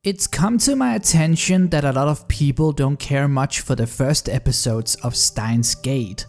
It's come to my attention that a lot of people don't care much for the first episodes of Steins.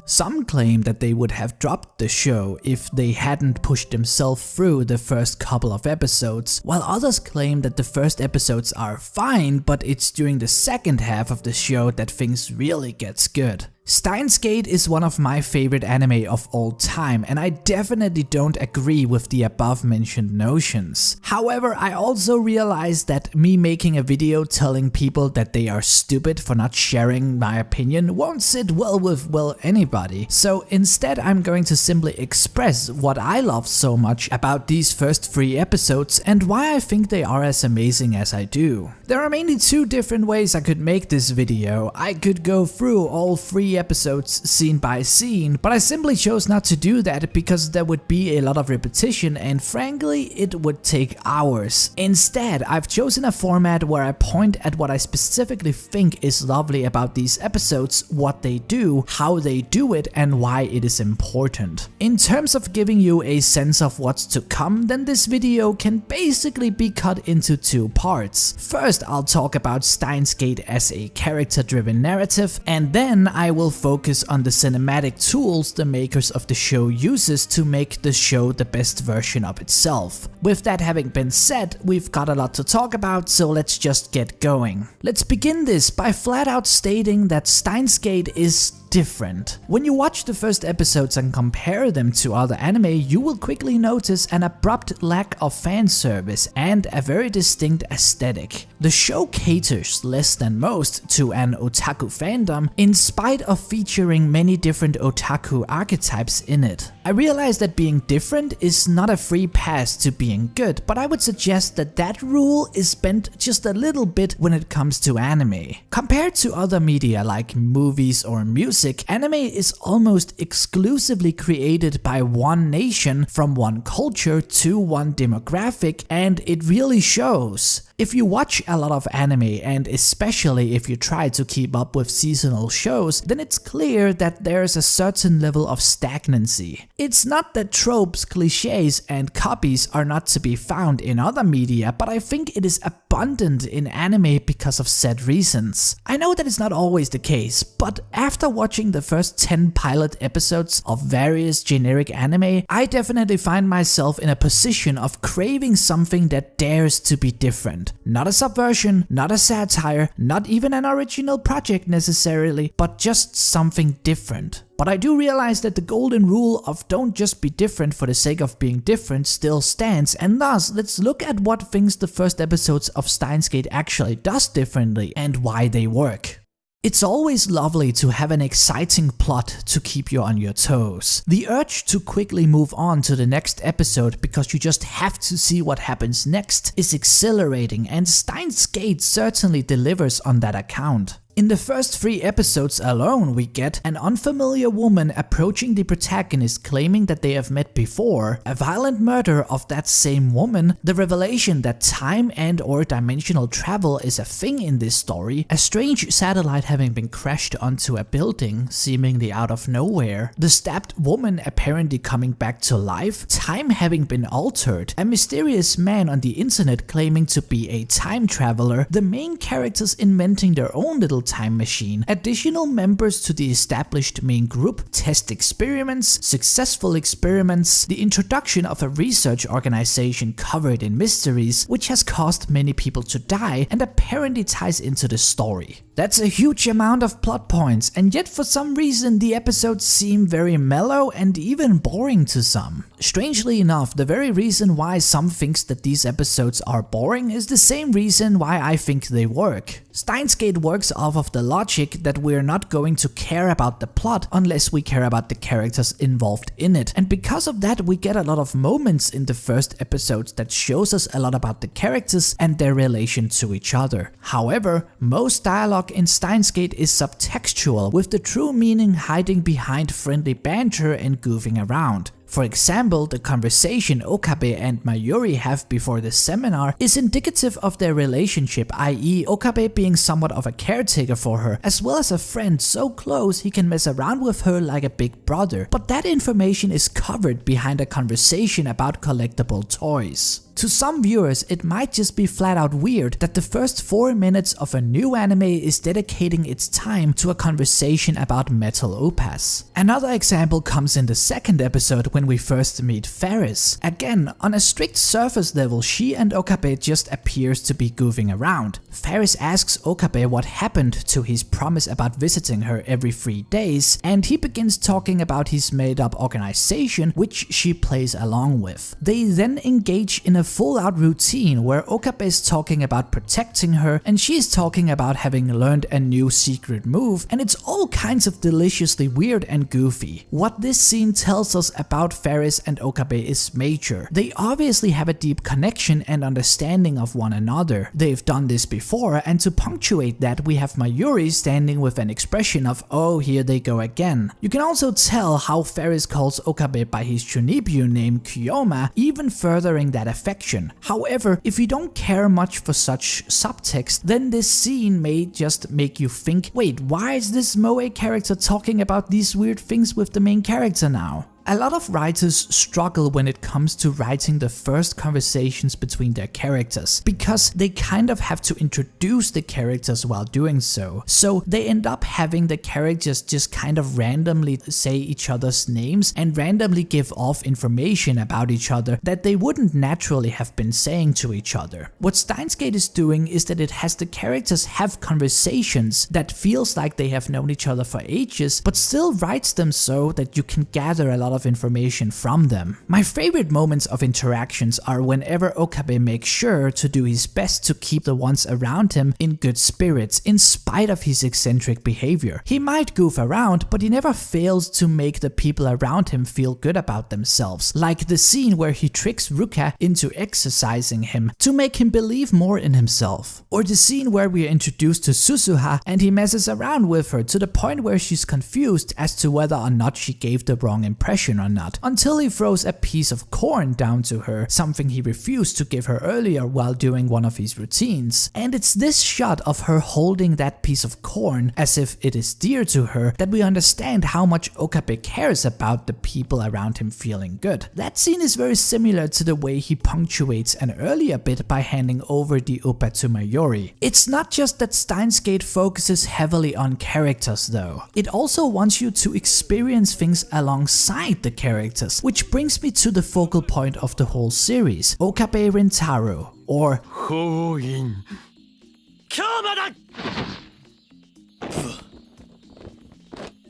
Some claim that they would have dropped the show if they hadn't pushed themselves through the first couple of episodes, while others claim that the first episodes are fine, but it's during the second half of the show that things really gets good. Steins is one of my favorite anime of all time, and I definitely don't agree with the above mentioned notions. However, I also realize that me making a video telling people that they are stupid for not sharing my opinion won't sit well with, anybody. So instead I'm going to simply express what I love so much about these first 3 episodes and why I think they are as amazing as I do. There are mainly 2 different ways I could make this video. I could go through all 3 episodes scene by scene, but I simply chose not to do that because there would be a lot of repetition and frankly it would take hours. Instead, I've chosen a format where I point at what I specifically think is lovely about these episodes, what they do, how they do it, and why it is important. In terms of giving you a sense of what's to come, then this video can basically be cut into 2 parts. First, I'll talk about Steins as a character-driven narrative, and then I will focus on the cinematic tools the makers of the show uses to make the show the best version of itself. With that having been said, we've got a lot to talk about, so let's just get going. Let's begin this by flat out stating that Steins is different. When you watch the first episodes and compare them to other anime, you will quickly notice an abrupt lack of fan service and a very distinct aesthetic. The show caters less than most to an otaku fandom, in spite of featuring many different otaku archetypes in it. I realize that being different is not a free pass to being good, but I would suggest that that rule is bent just a little bit when it comes to anime. Compared to other media like movies or music, anime is almost exclusively created by one nation from one culture to one demographic, and it really shows. If you watch a lot of anime, and especially if you try to keep up with seasonal shows, then it's clear that there's a certain level of stagnancy. It's not that tropes, cliches, and copies are not to be found in other media, but I think it is abundant in anime because of said reasons. I know that it's not always the case, but after watching the first 10 pilot episodes of various generic anime, I definitely find myself in a position of craving something that dares to be different. Not a subversion, not a satire, not even an original project necessarily, but just something different. But I do realize that the golden rule of don't just be different for the sake of being different still stands, and thus let's look at what things the first episodes of Steins actually does differently and why they work. It's always lovely to have an exciting plot to keep you on your toes. The urge to quickly move on to the next episode because you just have to see what happens next is exhilarating, and Steins certainly delivers on that account. In the first 3 episodes alone, we get an unfamiliar woman approaching the protagonist claiming that they have met before, a violent murder of that same woman, the revelation that time and or dimensional travel is a thing in this story, a strange satellite having been crashed onto a building, seemingly out of nowhere, the stabbed woman apparently coming back to life, time having been altered, a mysterious man on the internet claiming to be a time traveler, the main characters inventing their own little time machine, additional members to the established main group, test experiments, successful experiments, the introduction of a research organization covered in mysteries, which has caused many people to die and apparently ties into the story. That's a huge amount of plot points, and yet for some reason the episodes seem very mellow and even boring to some. Strangely enough, the very reason why some thinks that these episodes are boring is the same reason why I think they work. Steins works off of the logic that we're not going to care about the plot unless we care about the characters involved in it, and because of that we get a lot of moments in the first episodes that shows us a lot about the characters and their relation to each other. However, most dialogue in Steins is subtextual, with the true meaning hiding behind friendly banter and goofing around. For example, the conversation Okabe and Mayuri have before the seminar is indicative of their relationship, i.e. Okabe being somewhat of a caretaker for her, as well as a friend so close he can mess around with her like a big brother. But that information is covered behind a conversation about collectible toys. To some viewers, it might just be flat out weird that the first 4 minutes of a new anime is dedicating its time to a conversation about metal opus. Another example comes in the second episode when we first meet Faris. Again, on a strict surface level, she and Okabe just appears to be goofing around. Faris asks Okabe what happened to his promise about visiting her every 3 days, and he begins talking about his made-up organization, which she plays along with. They then engage in a full-out routine where Okabe is talking about protecting her and she's talking about having learned a new secret move, and it's all kinds of deliciously weird and goofy. What this scene tells us about Faris and Okabe is major. They obviously have a deep connection and understanding of one another. They've done this before, and to punctuate that, we have Mayuri standing with an expression of "oh, here they go again." You can also tell how Faris calls Okabe by his Chunibyo name Kyoma, even furthering that affection. However, if you don't care much for such subtext, then this scene may just make you think, wait, why is this moe character talking about these weird things with the main character now? A lot of writers struggle when it comes to writing the first conversations between their characters, because they kind of have to introduce the characters while doing so. So they end up having the characters just kind of randomly say each other's names and randomly give off information about each other that they wouldn't naturally have been saying to each other. What Steins Gate is doing is that it has the characters have conversations that feels like they have known each other for ages, but still writes them so that you can gather a lot of information from them. My favorite moments of interactions are whenever Okabe makes sure to do his best to keep the ones around him in good spirits in spite of his eccentric behavior. He might goof around, but he never fails to make the people around him feel good about themselves, like the scene where he tricks Ruka into exercising him to make him believe more in himself, or the scene where we are introduced to Suzuha and he messes around with her to the point where she's confused as to whether or not she gave the wrong impression or not, until he throws a piece of corn down to her, something he refused to give her earlier while doing one of his routines. And it's this shot of her holding that piece of corn as if it is dear to her that we understand how much Okabe cares about the people around him feeling good. That scene is very similar to the way he punctuates an earlier bit by handing over the Upa to Mayuri. It's not just that Steins Gate focuses heavily on characters though, it also wants you to experience things alongside the characters, which brings me to the focal point of the whole series, Okabe Rintaro, or Hoin.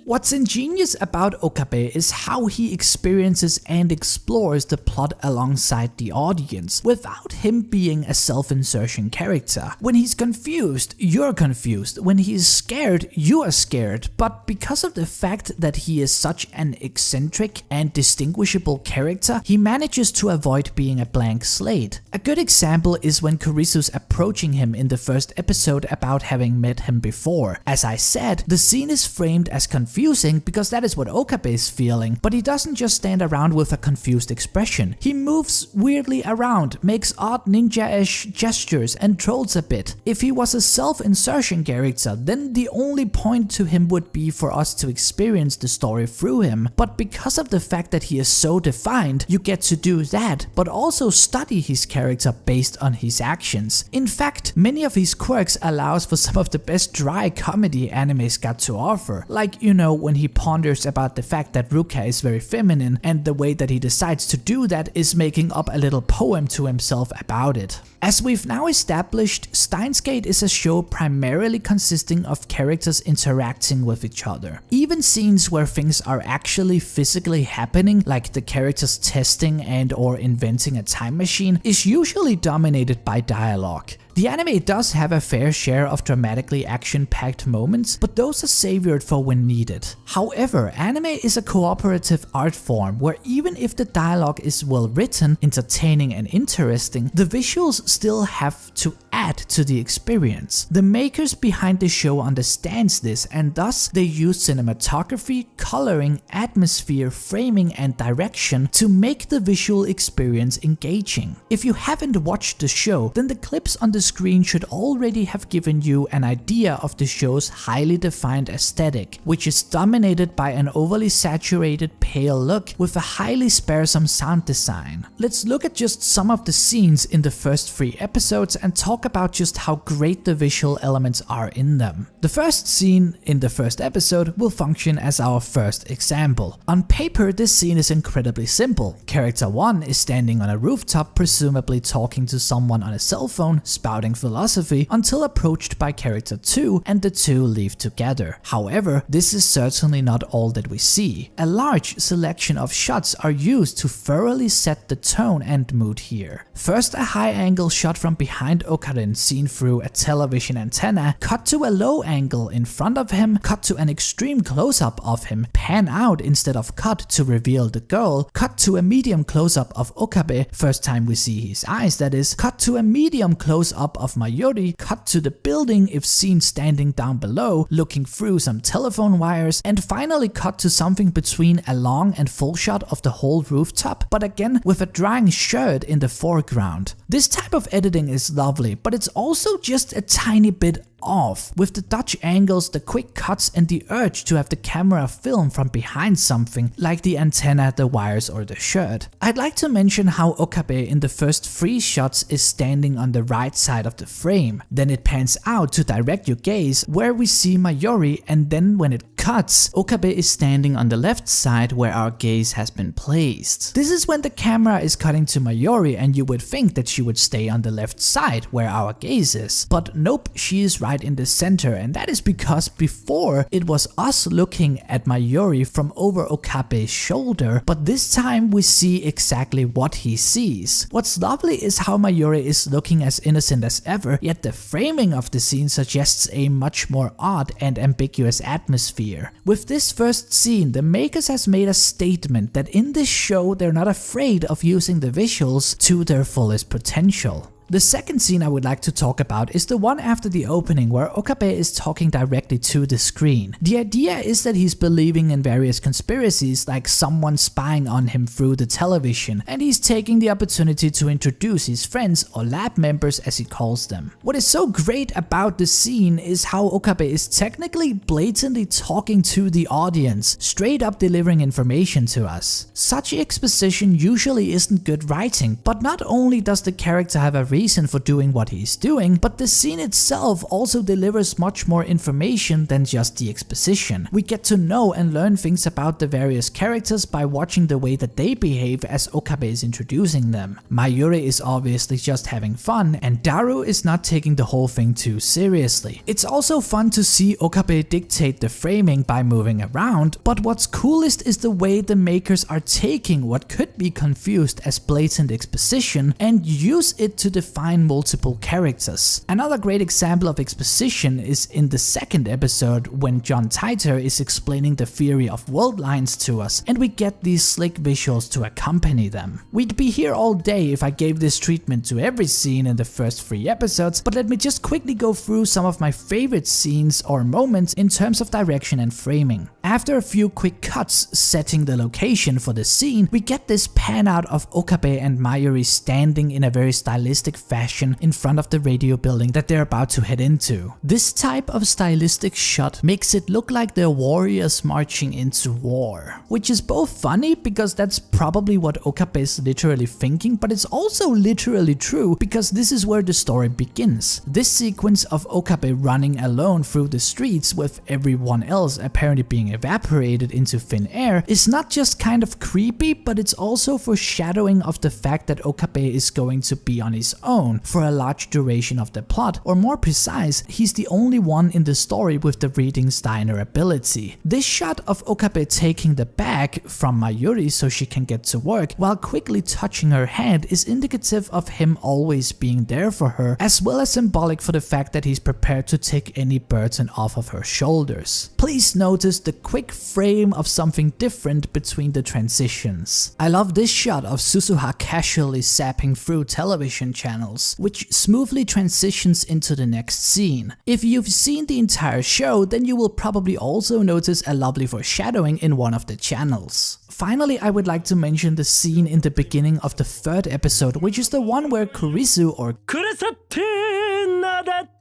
What's ingenious about Okabe is how he experiences and explores the plot alongside the audience, without him being a self-insertion character. When he's confused, you're confused. When he's scared, you are scared. But because of the fact that he is such an eccentric and distinguishable character, he manages to avoid being a blank slate. A good example is when Kurisu's approaching him in the first episode about having met him before. As I said, the scene is framed as confusing because that is what Okabe is feeling, but he doesn't just stand around with a confused expression. He moves weirdly around, makes odd ninja-ish gestures and trolls a bit. If he was a self-insertion character, then the only point to him would be for us to experience the story through him, but because of the fact that he is so defined, you get to do that, but also study his character based on his actions. In fact, many of his quirks allows for some of the best dry comedy anime's got to offer, like, you know, when he ponders about the fact that Ruka is very feminine, and the way that he decides to do that is making up a little poem to himself about it. As we've now established, Steins Gate is a show primarily consisting of characters interacting with each other. Even scenes where things are actually physically happening, like the characters testing and or inventing a time machine, is usually dominated by dialogue. The anime does have a fair share of dramatically action-packed moments, but those are savoured for when needed. However, anime is a cooperative art form where even if the dialogue is well written, entertaining and interesting, the visuals still have to add to the experience. The makers behind the show understands this, and thus they use cinematography, coloring, atmosphere, framing and direction to make the visual experience engaging. If you haven't watched the show, then the clips on the screen should already have given you an idea of the show's highly defined aesthetic, which is dominated by an overly saturated pale look with a highly sparsome sound design. Let's look at just some of the scenes in the first 3 episodes and talk about just how great the visual elements are in them. The first scene in the first episode will function as our first example. On paper, this scene is incredibly simple. Character 1 is standing on a rooftop, presumably talking to someone on a cell phone, spouting philosophy, until approached by character 2 and the two leave together. However, this is certainly not all that we see. A large selection of shots are used to thoroughly set the tone and mood here. First, a high angle shot from behind Okarin seen through a television antenna, cut to a low angle in front of him, cut to an extreme close-up of him, pan out instead of cut to reveal the girl, cut to a medium close-up of Okabe, first time we see his eyes that is, cut to a medium close-up of Mayuri, cut to the building if seen standing down below, looking through some telephone wires, and finally cut to something between a long and full shot of the whole rooftop, but again with a drying shirt in the foreground. This type of editing is lovely, but it's also just a tiny bit off, with the Dutch angles, the quick cuts and the urge to have the camera film from behind something like the antenna, the wires or the shirt. I'd like to mention how Okabe in the first 3 shots is standing on the right side of the frame. Then it pans out to direct your gaze where we see Mayuri, and then when it cuts, Okabe is standing on the left side where our gaze has been placed. This is when the camera is cutting to Mayuri and you would think that she would stay on the left side where our gaze is. But nope, she is right in the center, and that is because before it was us looking at Mayuri from over Okabe's shoulder, but this time we see exactly what he sees. What's lovely is how Mayuri is looking as innocent as ever, yet the framing of the scene suggests a much more odd and ambiguous atmosphere. With this first scene, the makers has made a statement that in this show they're not afraid of using the visuals to their fullest potential. The second scene I would like to talk about is the one after the opening where Okabe is talking directly to the screen. The idea is that he's believing in various conspiracies, like someone spying on him through the television, and he's taking the opportunity to introduce his friends or lab members as he calls them. What is so great about the scene is how Okabe is technically blatantly talking to the audience, straight up delivering information to us. Such exposition usually isn't good writing, but not only does the character have a reason for doing what he's doing, but the scene itself also delivers much more information than just the exposition. We get to know and learn things about the various characters by watching the way that they behave as Okabe is introducing them. Mayuri is obviously just having fun, and Daru is not taking the whole thing too seriously. It's also fun to see Okabe dictate the framing by moving around, but what's coolest is the way the makers are taking what could be confused as blatant exposition and use it to define multiple characters. Another great example of exposition is in the second episode when John Titor is explaining the theory of world lines to us, and we get these slick visuals to accompany them. We'd be here all day if I gave this treatment to every scene in the first 3 episodes, but let me just quickly go through some of my favorite scenes or moments in terms of direction and framing. After a few quick cuts setting the location for the scene, we get this pan out of Okabe and Mayuri standing in a very stylistic fashion in front of the radio building that they're about to head into. This type of stylistic shot makes it look like they're warriors marching into war, which is both funny because that's probably what Okabe is literally thinking, but it's also literally true because this is where the story begins. This sequence of Okabe running alone through the streets with everyone else apparently being evaporated into thin air is not just kind of creepy, but it's also foreshadowing of the fact that Okabe is going to be on his own for a large duration of the plot, or more precise, he's the only one in the story with the reading Steiner ability. This shot of Okabe taking the bag from Mayuri so she can get to work while quickly touching her hand is indicative of him always being there for her, as well as symbolic for the fact that he's prepared to take any burden off of her shoulders. Please notice the quick frame of something different between the transitions. I love this shot of Suzuha casually zapping through television channels channels, which smoothly transitions into the next scene. If you've seen the entire show, then you will probably also notice a lovely foreshadowing in one of the channels. Finally, I would like to mention the scene in the beginning of the 3rd episode, which is the one where Kurisu, or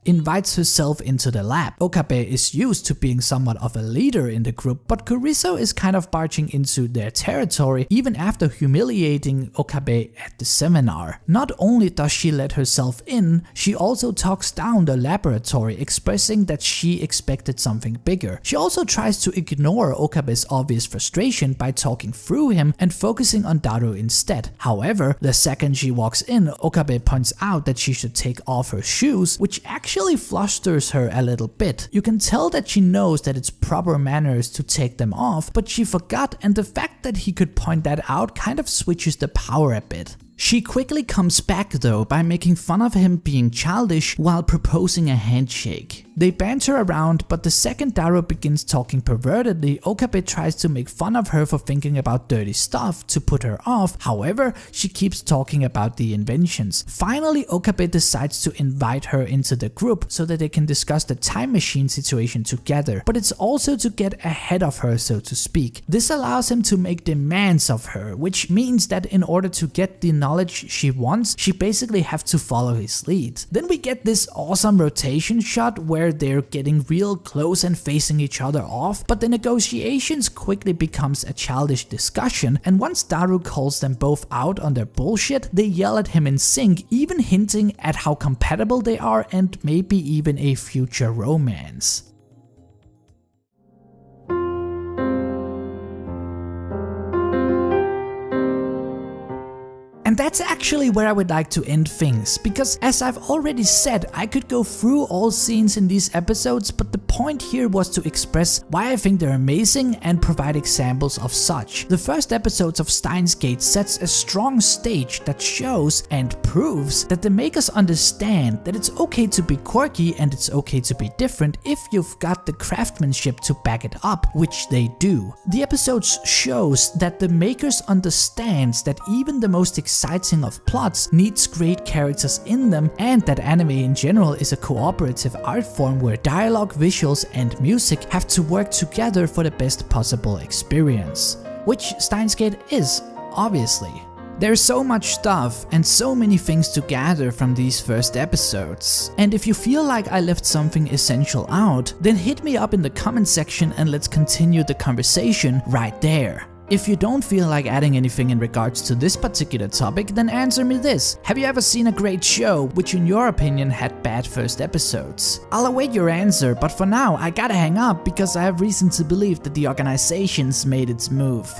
invites herself into the lab. Okabe is used to being somewhat of a leader in the group, but Kurisu is kind of barging into their territory even after humiliating Okabe at the seminar. Not only does she let herself in, she also talks down the laboratory, expressing that she expected something bigger. She also tries to ignore Okabe's obvious frustration by talking through him and focusing on Daru instead. However, the second she walks in, Okabe points out that she should take off her shoes, which actually flusters her a little bit. You can tell that she knows that it's proper manners to take them off, but she forgot, and the fact that he could point that out kind of switches the power a bit. She quickly comes back though by making fun of him being childish while proposing a handshake. They banter around, but the second Daru begins talking pervertedly, Okabe tries to make fun of her for thinking about dirty stuff to put her off. However, she keeps talking about the inventions. Finally, Okabe decides to invite her into the group so that they can discuss the time machine situation together, but it's also to get ahead of her, so to speak. This allows him to make demands of her, which means that in order to get the knowledge she wants, she basically have to follow his lead. Then we get this awesome rotation shot where they're getting real close and facing each other off, but the negotiations quickly becomes a childish discussion, and once Daru calls them both out on their bullshit, they yell at him in sync, even hinting at how compatible they are and maybe even a future romance. And that's actually where I would like to end things, because as I've already said, I could go through all scenes in these episodes, but the point here was to express why I think they're amazing and provide examples of such. The first episodes of Steins Gate sets a strong stage that shows and proves that the makers understand that it's okay to be quirky and it's okay to be different if you've got the craftsmanship to back it up, which they do. The episodes shows that the makers understands that even the most exciting of plots needs great characters in them, and that anime in general is a cooperative art form where dialogue, visuals and music have to work together for the best possible experience. Which Steins Gate is, obviously. There's so much stuff and so many things to gather from these first episodes. And if you feel like I left something essential out, then hit me up in the comment section and let's continue the conversation right there. If you don't feel like adding anything in regards to this particular topic, then answer me this. Have you ever seen a great show which in your opinion had bad first episodes? I'll await your answer, but for now I gotta hang up because I have reason to believe that the organization's made its move.